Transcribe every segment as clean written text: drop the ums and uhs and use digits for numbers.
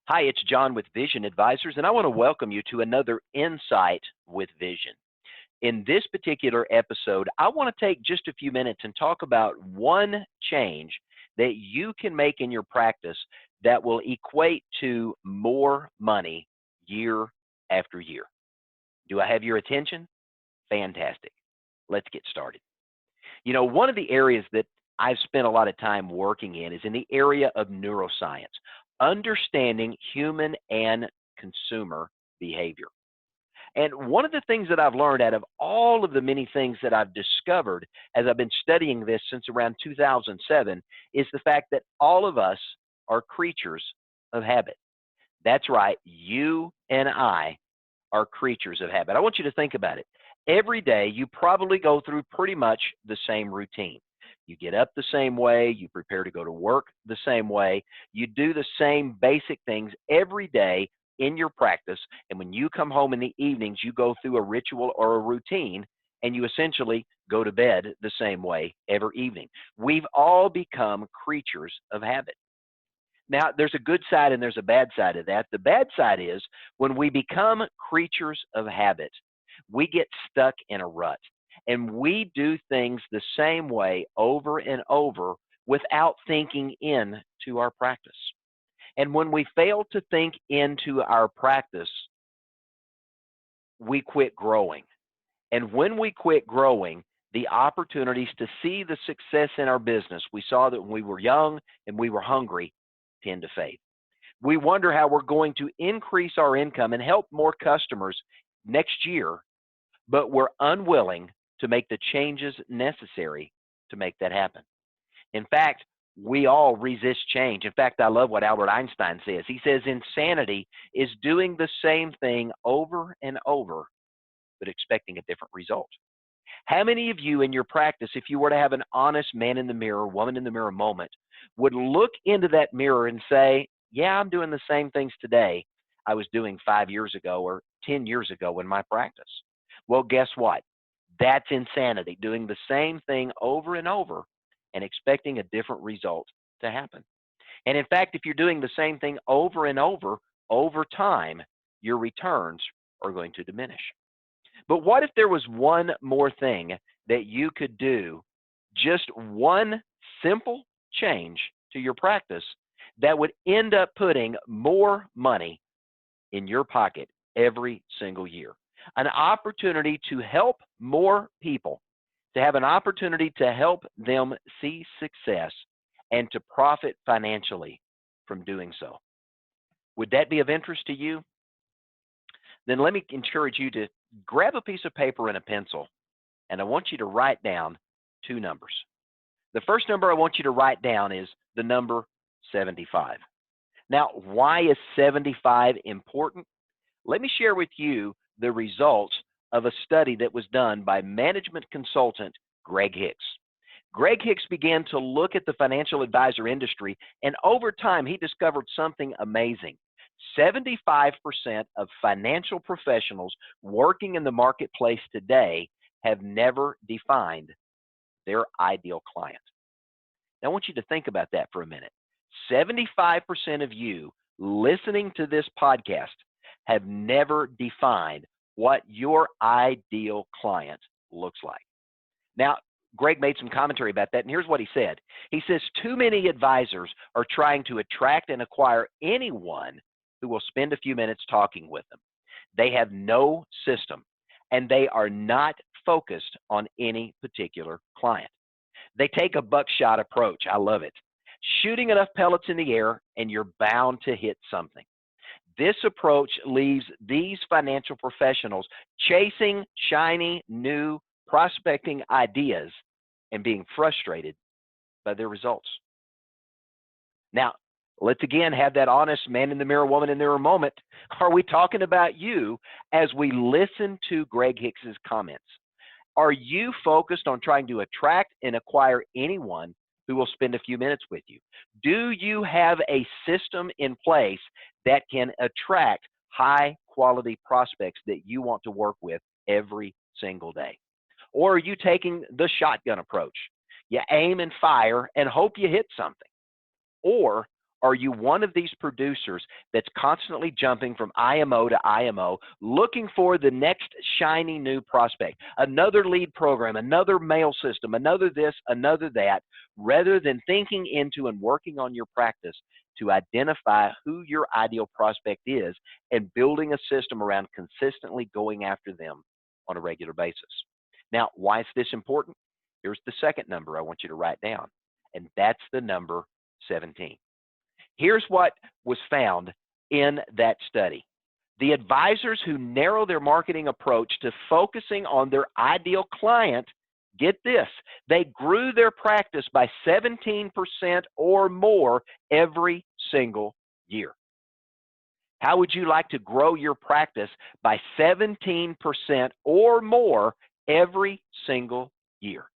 Hi, it's John with Vision Advisors, and I want to welcome you to another Insight with Vision. In this particular episode, I want to take just a few minutes and talk about one change that you can make in your practice that will equate to more money year after year. Do I have your attention? Fantastic. Let's get started. One of the areas that I've spent a lot of time working in is in the area of neuroscience, understanding human and consumer behavior. And one of the things that I've learned out of all of the many things that I've discovered as I've been studying this since around 2007 is the fact that all of us are creatures of habit. That's right, you and I are creatures of habit. I want you to think about it. Every day, you probably go through pretty much the same routine. You get up the same way, you prepare to go to work the same way, you do the same basic things every day in your practice, and when you come home in the evenings, you go through a ritual or a routine, and you essentially go to bed the same way every evening. We've all become creatures of habit. Now, there's a good side and there's a bad side of that. The bad side is when we become creatures of habit, we get stuck in a rut and we do things the same way over and over without thinking into our practice. And when we fail to think into our practice, we quit growing. And when we quit growing, the opportunities to see the success in our business, we saw that when we were young and we were hungry, tend to fade. We wonder how we're going to increase our income and help more customers next year, but we're unwilling to make the changes necessary to make that happen. In fact, we all resist change. In fact, I love what Albert Einstein says. He says insanity is doing the same thing over and over, but expecting a different result. How many of you in your practice, if you were to have an honest man in the mirror, woman in the mirror moment, would look into that mirror and say, yeah, I'm doing the same things today I was doing 5 years ago or 10 years ago in my practice? Well, guess what? That's insanity, doing the same thing over and over and expecting a different result to happen. And in fact, if you're doing the same thing over and over time, your returns are going to diminish. But what if there was one more thing that you could do, just one simple change to your practice that would end up putting more money in your pocket every single year? An opportunity to help more people, to have an opportunity to help them see success and to profit financially from doing so. Would that be of interest to you? Then let me encourage you to grab a piece of paper and a pencil, and I want you to write down two numbers. The first number I want you to write down is the number 75. Now, why is 75 important? Let me share with you the results of a study that was done by management consultant Greg Hicks. Greg Hicks began to look at the financial advisor industry, and over time, he discovered something amazing. 75% of financial professionals working in the marketplace today have never defined their ideal client. Now, I want you to think about that for a minute. 75% of you listening to this podcast have never defined what your ideal client looks like. Now, Greg made some commentary about that, and here's what he said. He says, too many advisors are trying to attract and acquire anyone who will spend a few minutes talking with them. They have no system, and they are not focused on any particular client. They take a buckshot approach. I love it. Shooting enough pellets in the air, and you're bound to hit something. This approach leaves these financial professionals chasing shiny, new, prospecting ideas and being frustrated by their results. Now, let's again have that honest man in the mirror, woman in the mirror moment. Are we talking about you as we listen to Greg Hicks's comments? Are you focused on trying to attract and acquire anyone who will spend a few minutes with you? Do you have a system in place that can attract high quality prospects that you want to work with every single day? Or are you taking the shotgun approach? You aim and fire and hope you hit something. Or Are you one of these producers that's constantly jumping from IMO to IMO, looking for the next shiny new prospect, another lead program, another mail system, another this, another that, rather than thinking into and working on your practice to identify who your ideal prospect is and building a system around consistently going after them on a regular basis? Now, why is this important? Here's the second number I want you to write down, and that's the number 17. Here's what was found in that study. The advisors who narrow their marketing approach to focusing on their ideal client, get this, they grew their practice by 17% or more every single year. How would you like to grow your practice by 17% or more every single year?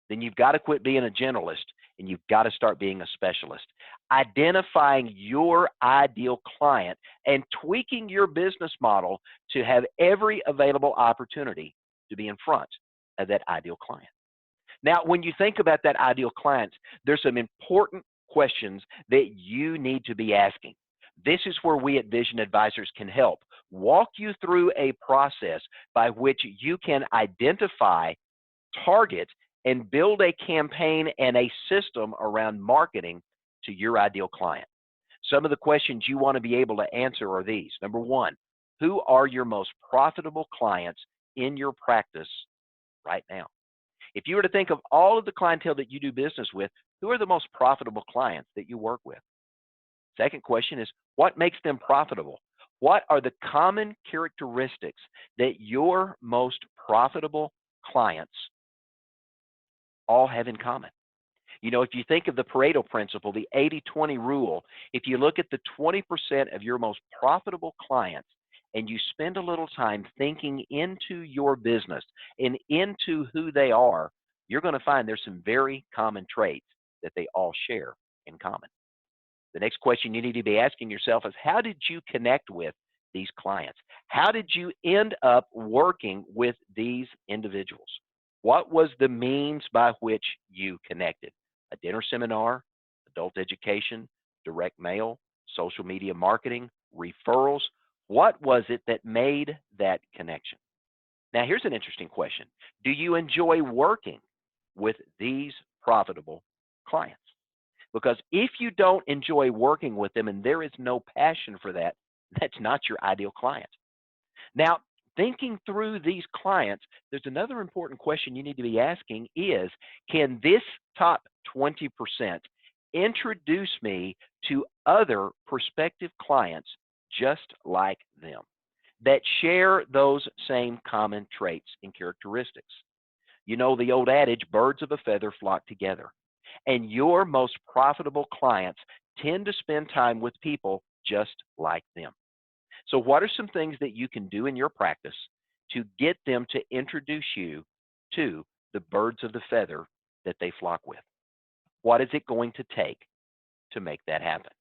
Then you've got to quit being a generalist and you've got to start being a specialist. Identifying your ideal client and tweaking your business model to have every available opportunity to be in front of that ideal client. Now, when you think about that ideal client, there's some important questions that you need to be asking. This is where we at Vision Advisors can help walk you through a process by which you can identify, target, and build a campaign and a system around marketing to your ideal client. Some of the questions you want to be able to answer are these. Number one, who are your most profitable clients in your practice right now? If you were to think of all of the clientele that you do business with, who are the most profitable clients that you work with? Second question is, what makes them profitable? What are the common characteristics that your most profitable clients all have in common? You know, if you think of the Pareto principle, the 80-20 rule, if you look at the 20% of your most profitable clients and you spend a little time thinking into your business and into who they are, you're going to find there's some very common traits that they all share in common. The next question you need to be asking yourself is, how did you connect with these clients? How did you end up working with these individuals? What was the means by which you connected? A dinner seminar, adult education, direct mail, social media marketing, referrals? What was it that made that connection? Now, here's an interesting question. Do you enjoy working with these profitable clients? Because if you don't enjoy working with them and there is no passion for that, that's not your ideal client. Now, thinking through these clients, there's another important question you need to be asking is, can this top 20% introduce me to other prospective clients just like them that share those same common traits and characteristics? You know the old adage, birds of a feather flock together. And your most profitable clients tend to spend time with people just like them. So what are some things that you can do in your practice to get them to introduce you to the birds of the feather that they flock with? What is it going to take to make that happen?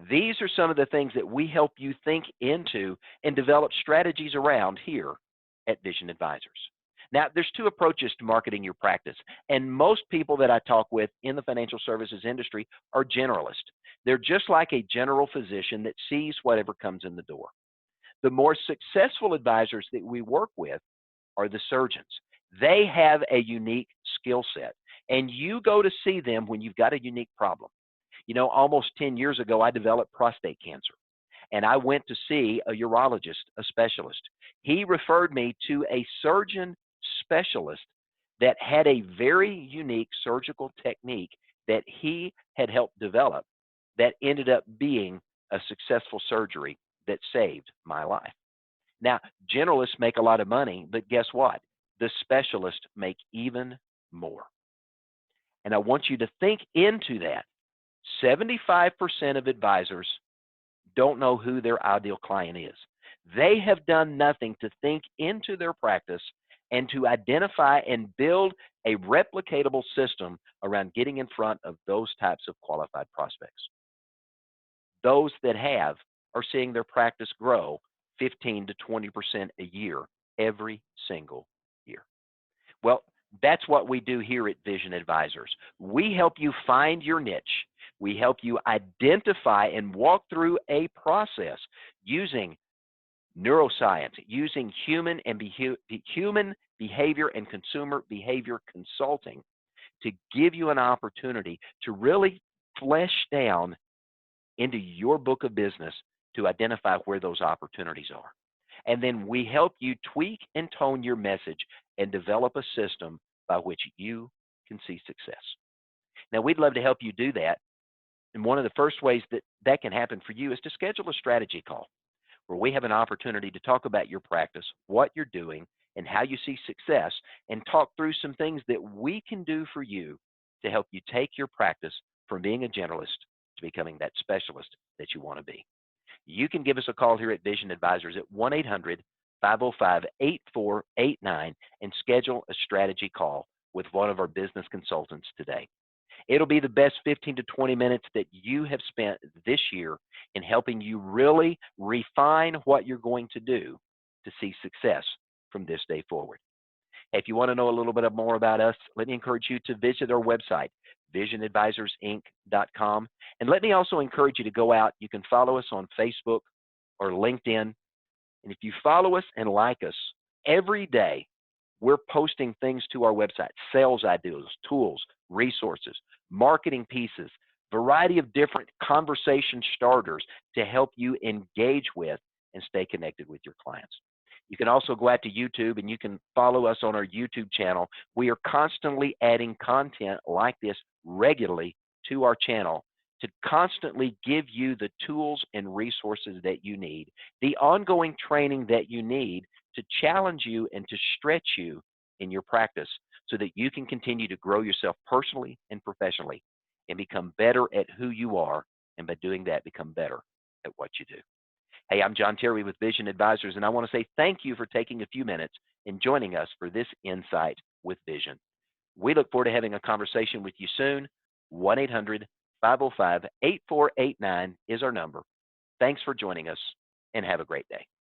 These are some of the things that we help you think into and develop strategies around here at Vision Advisors. Now, there's two approaches to marketing your practice, and most people that I talk with in the financial services industry are generalists. They're just like a general physician that sees whatever comes in the door. The more successful advisors that we work with are the surgeons. They have a unique skill set, and you go to see them when you've got a unique problem. You know, almost 10 years ago, I developed prostate cancer, and I went to see a urologist, a specialist. He referred me to a surgeon specialist that had a very unique surgical technique that he had helped develop that ended up being a successful surgery that saved my life. Now, generalists make a lot of money, but guess what? The specialists make even more. And I want you to think into that. 75% of advisors don't know who their ideal client is. They have done nothing to think into their practice and to identify and build a replicatable system around getting in front of those types of qualified prospects. Those that have are seeing their practice grow 15 to 20% a year, every single year. Well, that's what we do here at Vision Advisors. We help you find your niche. We help you identify and walk through a process using neuroscience, using human behavior and consumer behavior consulting to give you an opportunity to really flesh down into your book of business to identify where those opportunities are. And then we help you tweak and tone your message and develop a system by which you can see success. Now, we'd love to help you do that. And one of the first ways that that can happen for you is to schedule a strategy call where we have an opportunity to talk about your practice, what you're doing, and how you see success, and talk through some things that we can do for you to help you take your practice from being a generalist to becoming that specialist that you want to be. You can give us a call here at Vision Advisors at 1-800-505-8489 and schedule a strategy call with one of our business consultants today. It'll be the best 15 to 20 minutes that you have spent this year in helping you really refine what you're going to do to see success from this day forward. If you want to know a little bit more about us, let me encourage you to visit our website, visionadvisorsinc.com. And let me also encourage you to go out. You can follow us on Facebook or LinkedIn. And if you follow us and like us, every day we're posting things to our website, sales ideas, tools, resources, marketing pieces, variety of different conversation starters to help you engage with and stay connected with your clients. You can also go out to YouTube and you can follow us on our YouTube channel. We are constantly adding content like this regularly to our channel to constantly give you the tools and resources that you need, the ongoing training that you need to challenge you and to stretch you in your practice so that you can continue to grow yourself personally and professionally and become better at who you are, and by doing that, become better at what you do. Hey, I'm John Terry with Vision Advisors, and I want to say thank you for taking a few minutes and joining us for this Insight with Vision. We look forward to having a conversation with you soon. 1-800-505-8489 is our number. Thanks for joining us, and have a great day.